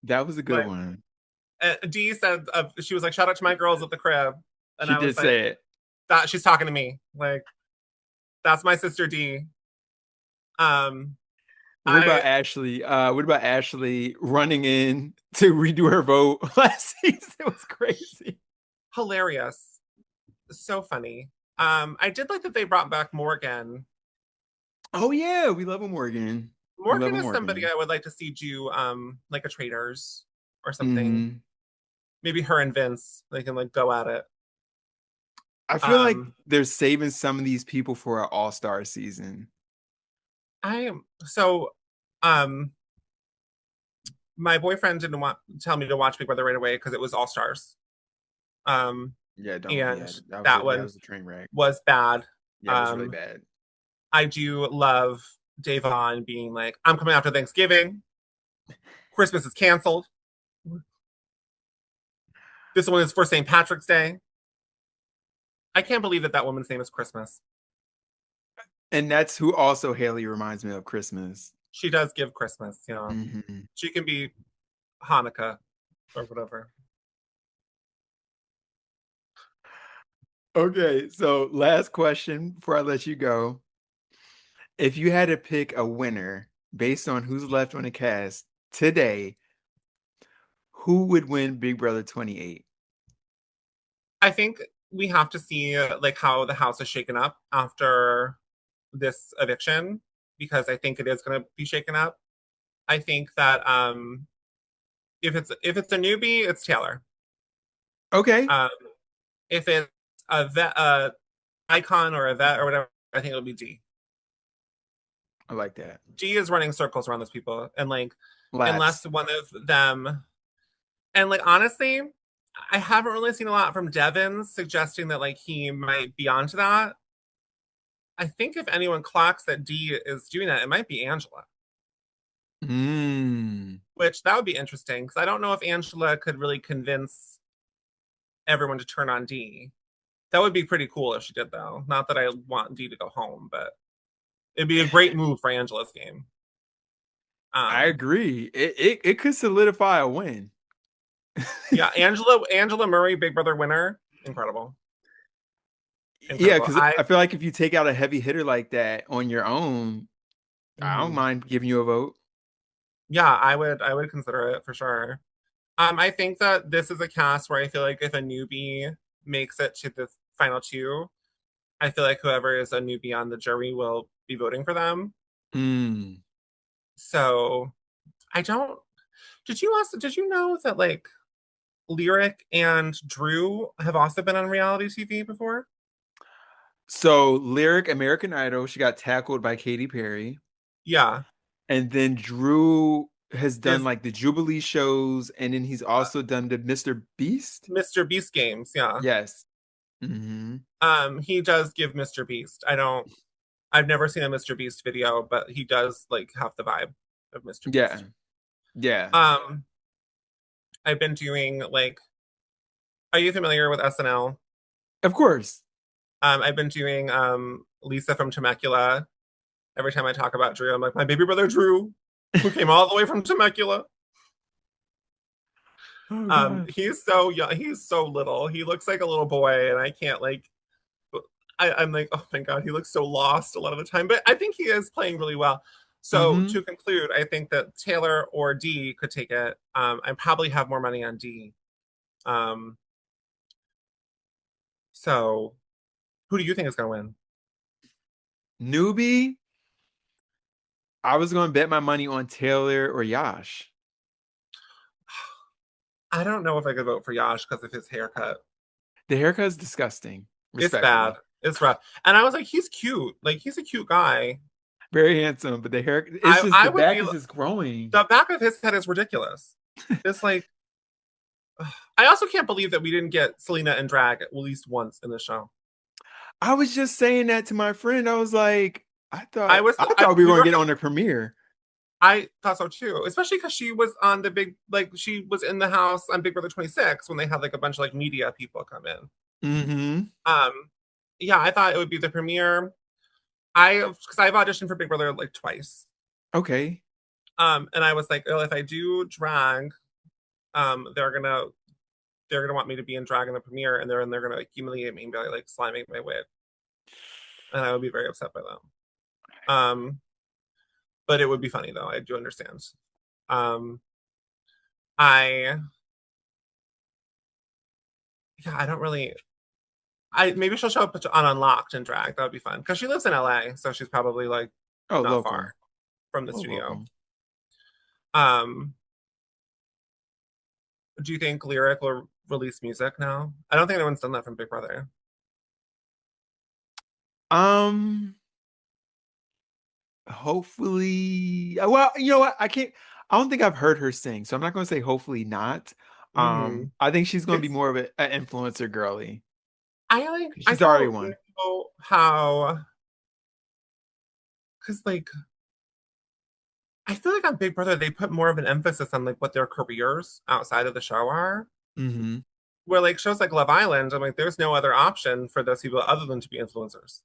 That was a good Like one. Dee said, she was like, shout out to my girls at the crib. And She I was did like, say it. that she's talking to me. Like, that's my sister Dee. Um, What about I Ashley? What about Ashley running in to redo her vote last season? It was crazy. hilarious. So funny. I did like that they brought back Morgan. Oh yeah, we love him, Morgan. We love Morgan him, is somebody Morgan. I would like to see do like a Traitors or something. Hmm. Maybe her and Vince, they can like go at it. I feel like Um, they're saving some of these people for an all-star season. I am so um my boyfriend didn't want tell me to watch Big Brother right away because it was All Stars. Um, Yeah, don't. and Yeah, that that one was a train wreck. was bad. Yeah, it was really Um, bad. I do love Davon being like, I'm coming after Thanksgiving. Christmas is canceled. This one is for St. Patrick's Day. I can't believe that that woman's name is Christmas. And that's who also Haley reminds me of Christmas. She does give Christmas, you know. Hmm. She can be Hanukkah or whatever. Okay, so last question before I let you go. If you had to pick a winner based on who's left on the cast today, who would win Big Brother 28? I think we have to see like how the house is shaken up after this eviction because I think it is going to be shaken up. I think that if it's a newbie, it's Taylor. Okay, Um, if it's a vet, icon or a vet or whatever, I think it'll be D. I like that. D is running circles around those people, and like Lots. unless one of them, and like honestly, I haven't really seen a lot from Devin suggesting that like he might be onto that. I think if anyone clocks that D is doing that, it might be Angela, Mm. which that would be interesting because I don't know if Angela could really convince everyone to turn on D. That would be pretty cool if she did, though. Not that I want D to go home, but it'd be a great move for Angela's game. I Um, agree. It could solidify a win. yeah, Angela Murray, Big Brother winner, incredible, Yeah, incredible. because I feel like if you take out a heavy hitter like that on your own, I don't Mhm. mind giving you a vote. Yeah, I would consider it for sure. I think that this is a cast where I feel like if a newbie makes it to the final two, I feel like whoever is a newbie on the jury will be voting for them. Mm. So I don't. Did you know that like Lyric and Drew have also been on reality TV before? So Lyric American Idol, she got tackled by Katy Perry. Yeah, And then Drew has done is like the Jubilee shows, and then he's also done the Mr. Beast. Mr. Beast games. Yeah. Yes. Hmm. He does give Mr. Beast. I've never seen a Mr. Beast video, but he does like have the vibe of Mr. Yeah. Beast. Yeah. Um, I've been doing like, are you familiar with SNL? Of course. I've been doing Lisa from Temecula. Every time I talk about Drew, I'm like, my baby brother Drew, who came all the way from Temecula. Oh God. He's so young, he's so little. He looks like a little boy, and I can't like I'm like, oh my god, he looks so lost a lot of the time. But I think he is playing really well. So Hmm. to conclude, I think that Taylor or D could take it. I probably have more money on D. Um, so who do you think is gonna win? Newbie, I was going to bet my money on Taylor or Yash. I don't know if I could vote for Yash because of his haircut. The haircut is disgusting, It's bad. respectfully. It's rough. And I was like, he's cute. Like he's a cute guy. Very handsome, but the hair, it's I just I the would back be is just growing. the back of his head is ridiculous. It's like I also can't believe that we didn't get Selena and drag at least once in the show. I was just saying that to my friend. I was like, I was I thought we were we going were to get on the premiere. I thought so too, especially because she was on the big like she was in the house on Big Brother 26 when they had like a bunch of like media people come in. Hmm. Um, yeah, I thought it would be the premiere. I've auditioned for Big Brother like twice. Okay. And I was like, oh, if I do drag, they're gonna want me to be in drag in the premiere, and they're gonna like humiliate me and be like sliming my wig, and I would be very upset by them. But it would be funny though. I do understand. Um, I yeah, I don't really. I maybe she'll show up on Unlocked and drag. That would be fun because she lives in LA, so she's probably like Oh, not local. far from the Oh, studio. local. Um, do you think Lyric will release music now? I don't think anyone's done that from Big Brother. Um, hopefully. Well, you know what? I don't think I've heard her sing, so I'm not going to say hopefully not. Hmm. I think she's going to be It's more of an influencer girly. I She's already don't one. know how because like I feel like on Big Brother they put more of an emphasis on like what their careers outside of the show are. Hmm. where like shows like Love Island, I'm like, there's no other option for those people other than to be influencers.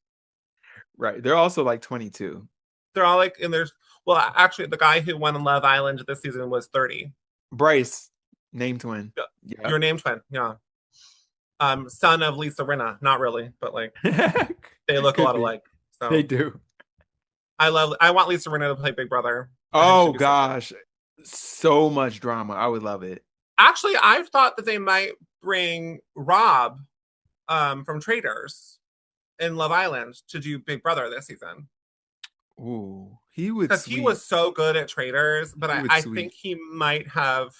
Right. They're also like 22. They're all like, and there's, well, actually, the guy who won Love Island this season was 30. Bryce, name twin. Yeah. Yep. Your name twin, yeah. Son of Lisa Rinna, not really, but like they look a Could lot be. alike. They So do. I want Lisa Rinna to play Big Brother. I think she'd Oh be so good. gosh. So much drama. I would love it. Actually, I've thought that they might bring Rob from Traitors in Love Island to do Big Brother this season. Ooh, he would Because he sweep. was so good at Traitors, but He would I sweep. think he might have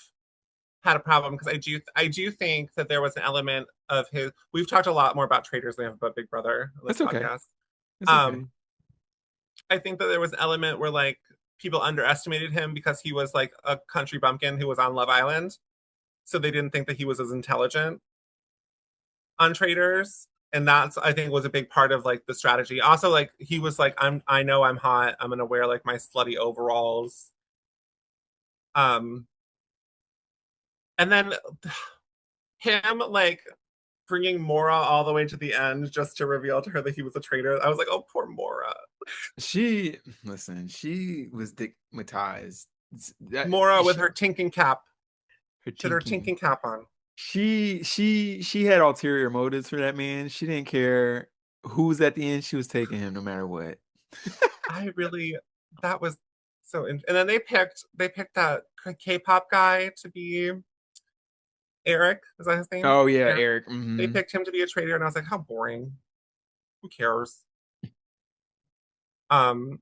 had a problem because I do think that there was an element of his. We've talked a lot more about Traitors than we have about Big Brother on this That's okay. podcast. It's okay. Um, I think that there was an element where like people underestimated him because he was like a country bumpkin who was on Love Island, so they didn't think that he was as intelligent on Traitors, and that's I think was a big part of like the strategy. Also, like he was like, I know I'm hot. I'm gonna wear like my slutty overalls. Um, and then him like bringing Mora all the way to the end just to reveal to her that he was a traitor. I was like, oh, poor Mora. She listen. She was stigmatized. Mora with her tinking cap. Her She had her tinking. tinking cap on. She had ulterior motives for that man. She didn't care who was at the end. She was taking him no matter what. I really that was so. And then they picked that K-pop guy to be Eric. Is that his name? Oh yeah, Eric. Eric. They picked him to be a traitor, and I was like, how boring. Who cares? Um,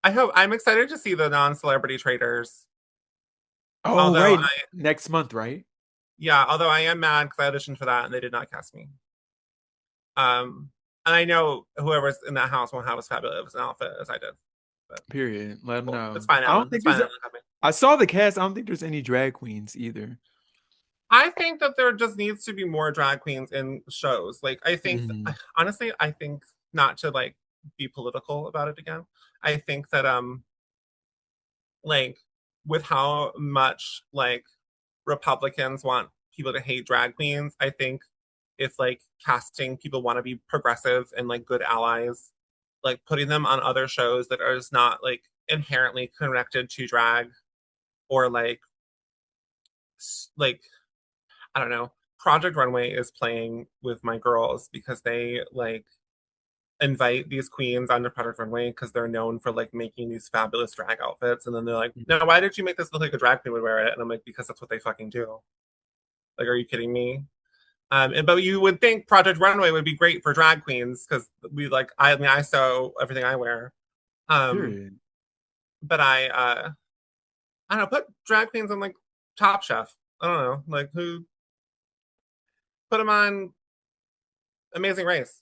I'm excited to see the non-celebrity traitors. Oh Although right, I next month, right? Yeah, although I am mad because I auditioned for that and they did not cast me. Um, and I know whoever's in that house won't have as fabulous an outfit as I did. But Period. Let them cool. It's know. fine, I don't Ellen. think It's there's. fine, Ellen. Cut me. I saw the cast. I don't think there's any drag queens either. I think that there just needs to be more drag queens in shows. Like I think Mhm. honestly, I think not to like be political about it again. I think that like with how much like Republicans want people to hate drag queens, I think if like casting people want to be progressive and like good allies, like putting them on other shows that are just not like inherently connected to drag or like I don't know. Project Runway is playing with my girls because they like invite these queens onto Project Runway because they're known for like making these fabulous drag outfits, and then they're like, "No, why did you make this look like a drag queen would wear it?" And I'm like, "Because that's what they fucking do." Like, are you kidding me? But you would think Project Runway would be great for drag queens because we like I mean I sew everything I wear. Um, Period. but I don't know, put drag queens on like Top Chef. I don't know, like who put them on Amazing Race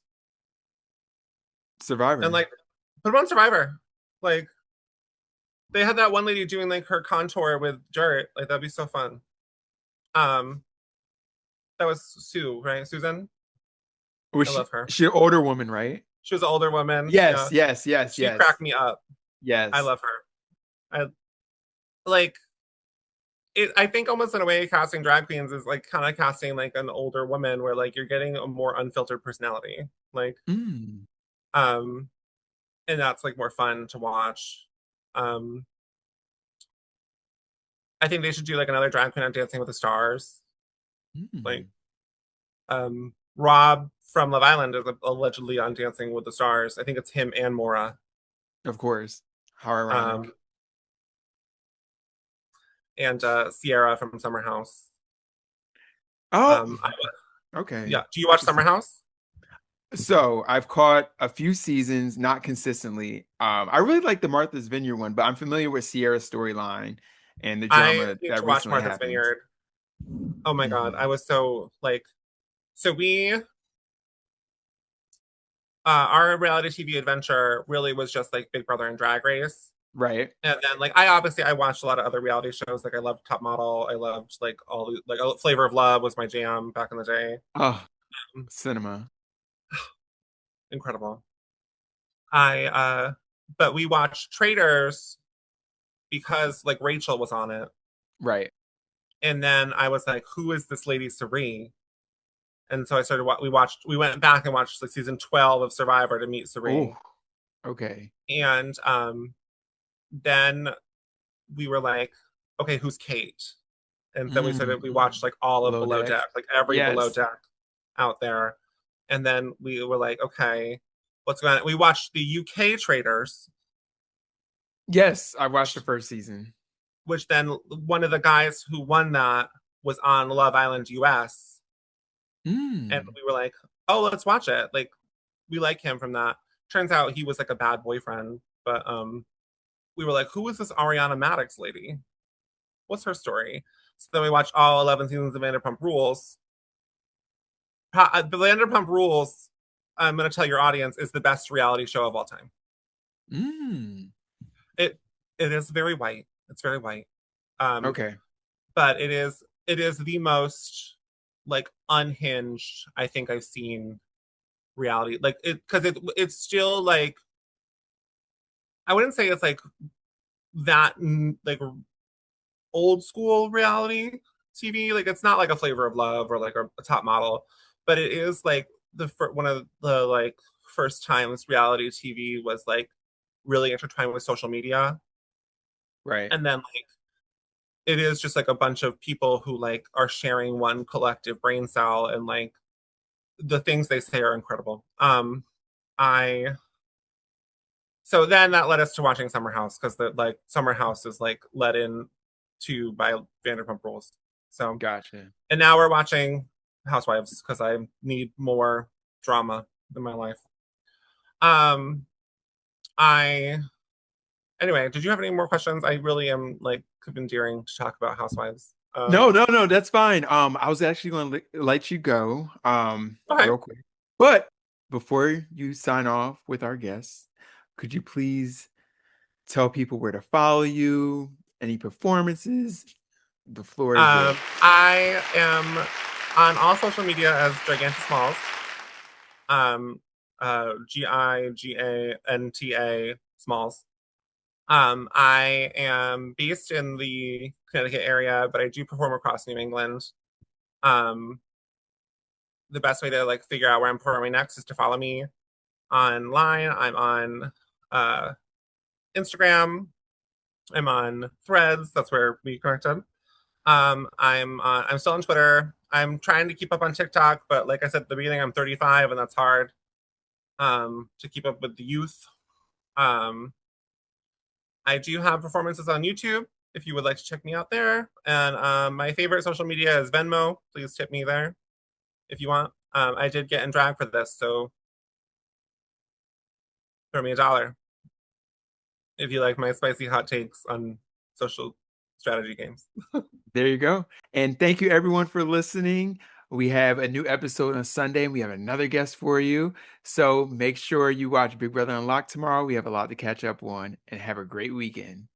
and Survivor. like put them on Survivor. Like they had that one lady doing like her contour with Jarrett. Like that'd be so fun. Um, that was Sue, right? Susan. Was I she? love her. She an older woman, right? She was an older woman. Yeah, Yes. Yes. Yes. she Yes. cracked me up. I Yes. love her. I like I think almost in a way casting drag queens is like kind of casting like an older woman where like you're getting a more unfiltered personality. Like Mm. um and that's like more fun to watch. Um I think they should do like another drag queen on Dancing with the Stars. Like Mm. Rob from Love Island is allegedly on Dancing with the Stars. I think it's him and Mora. Of course. How ironic. Um and Sierra from Summer House. Oh, I, okay. yeah. Do you watch Summer House? So I've caught a few seasons, not consistently. I really like the Martha's Vineyard one, but I'm familiar with Sierra's storyline and the I drama need that to watch recently Martha's happened. Vineyard. Oh my god, I Hmm. was so like so we our reality TV adventure really was just like Big Brother and Drag Race. Right. And then like I watched a lot of other reality shows. Like I loved Top Model. I loved like all like Flavor of Love was my jam back in the day. Oh, cinema. Incredible. I but we watched Traitors because like Rachel was on it. Right. And then I was like, who is this lady Sari? And so I started. We went back and watched like season 12 of Survivor to meet Oh, Sari, okay. and then we were like, okay, who's Kate? And then we Mm. watched like all of Below Below deck. Deck, like every Below Yes. Deck out there. And then we were like, okay, what's going on? We watched the UK Traitors, Yes, I watched the which first season. which then one of the guys who won that was on Love Island US. And Mm. we were like, oh, let's watch it. Like, we like him from that. Turns out he was like a bad boyfriend, but we were like, who is this Ariana Maddox lady? What's her story? So then we watched all 11 seasons of Vanderpump Rules. The Vanderpump Rules, I'm going to tell your audience, is the best reality show of all time. Mm. It it is very white. It's very white. Um, Okay. but it is the most like unhinged I think I've seen reality. Like it because it's still like I wouldn't say it's like that like old school reality TV. Like it's not like a Flavor of Love or like a Top Model, but it is like one of the like first times reality TV was like really intertwined with social media, Right. and then like it is just like a bunch of people who like are sharing one collective brain cell, and like the things they say are incredible. I So then that led us to watching Summer House because the like Summer House is like led in to by Vanderpump Rules. So Gotcha. and now we're watching Housewives because I need more drama in my life. Um, I Anyway, did you have any more questions? I really am like endearing to talk about Housewives. No, no, no, that's fine. I was actually going to let you go, Okay. real quick. But before you sign off with our guests, could you please tell people where to follow you, any performances? The floor is yours. I am on all social media as Giganta Smalls. Um, Giganta Smalls. I am based in the Connecticut area, but I do perform across New England. Um, the best way to like figure out where I'm performing next is to follow me online. I'm on uh, Instagram. I'm on Threads. That's where we connected. I'm still on Twitter. I'm trying to keep up on TikTok, but like I said at the beginning, I'm 35 and that's hard to keep up with the youth. Um, I do have performances on YouTube if you would like to check me out there. And my favorite social media is Venmo. Please tip me there if you want. I did get in drag for this, so throw me $1 if you like my spicy hot takes on social strategy games. There you go. And thank you everyone for listening. We have a new episode on Sunday and we have another guest for you. So make sure you watch Big Brother Unlocked tomorrow. We have a lot to catch up on and have a great weekend.